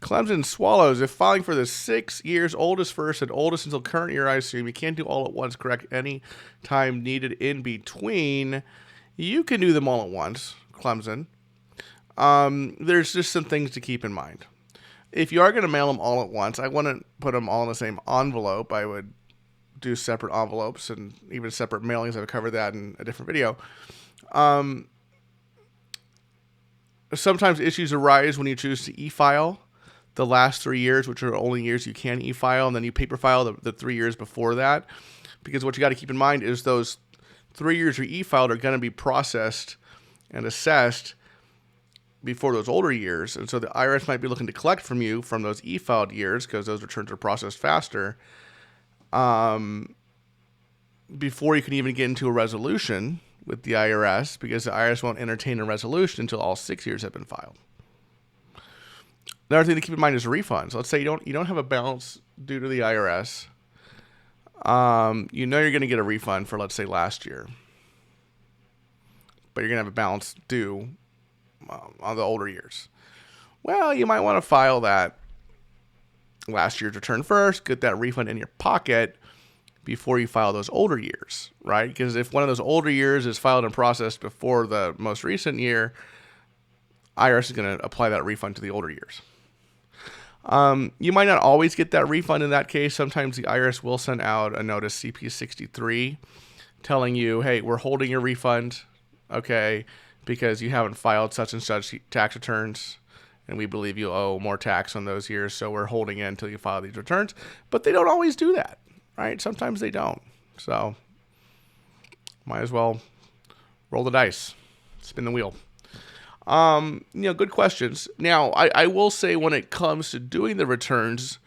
Clemson Swallows, if filing for the 6 years oldest first and oldest until current year, I assume you can't do all at once, correct? Any time needed in between. You can do them all at once, Clemson. There's just some things to keep in mind. If you are going to mail them all at once, I wouldn't put them all in the same envelope. I would do separate envelopes and even separate mailings. I've covered that in a different video. Sometimes issues arise when you choose to e-file the last 3 years, which are the only years you can e-file, and then you paper file the 3 years before that. Because what you got to keep in mind is those 3 years you e-filed are going to be processed and assessed before those older years. And so the IRS might be looking to collect from you from those e-filed years because those returns are processed faster before you can even get into a resolution with the IRS, because the IRS won't entertain a resolution until all 6 years have been filed. Another thing to keep in mind is refunds. Let's say you don't have a balance due to the IRS. You know you're going to get a refund for, let's say, last year, but you're going to have a balance due on the older years. Well, you might want to file that last year's return first, get that refund in your pocket before you file those older years, right? Because if one of those older years is filed and processed before the most recent year, IRS is going to apply that refund to the older years. You might not always get that refund in that case. Sometimes the IRS will send out a notice, CP63, telling you, hey, we're holding your refund, okay, because you haven't filed such and such tax returns, and we believe you owe more tax on those years, so we're holding it until you file these returns. But they don't always do that, right? Sometimes they don't. So might as well roll the dice, spin the wheel. Good questions. Now, I will say when it comes to doing the returns,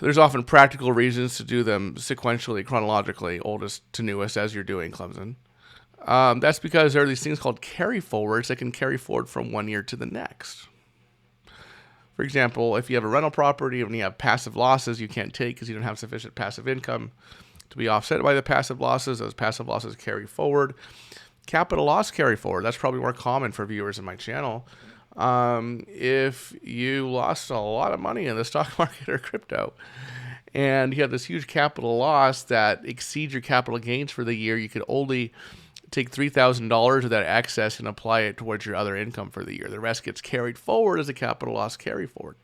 there's often practical reasons to do them sequentially, chronologically, oldest to newest, as you're doing, Clemson. That's because there are these things called carry forwards that can carry forward from one year to the next. For example, if you have a rental property and you have passive losses you can't take because you don't have sufficient passive income to be offset by the passive losses, those passive losses carry forward. Capital loss carry forward, that's probably more common for viewers in my channel. If you lost a lot of money in the stock market or crypto and you have this huge capital loss that exceeds your capital gains for the year, you could only take $3,000 of that excess and apply it towards your other income for the year. The rest gets carried forward as a capital loss carry forward.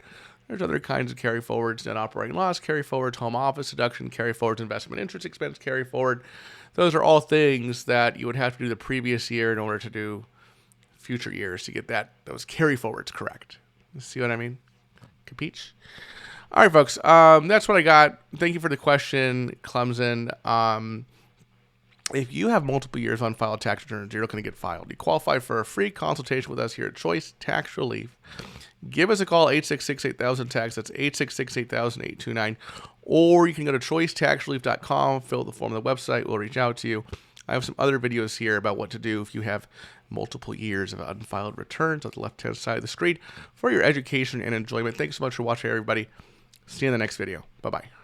There's other kinds of carry forwards: net operating loss carry forwards, home office deduction carry forwards, investment interest expense carry forward. Those are all things that you would have to do the previous year in order to do future years to get those carry forwards correct. See what I mean? Capiche? All right, folks. That's what I got. Thank you for the question, Clemson. If you have multiple years on unfiled tax returns, you're looking to get filed. You qualify for a free consultation with us here at Choice Tax Relief. Give us a call, 866-8000-TAX. That's 866-8000-829. Or you can go to choicetaxrelief.com, fill out the form on the website. We'll reach out to you. I have some other videos here about what to do if you have multiple years of unfiled returns on the left-hand side of the screen for your education and enjoyment. Thanks so much for watching, everybody. See you in the next video. Bye-bye.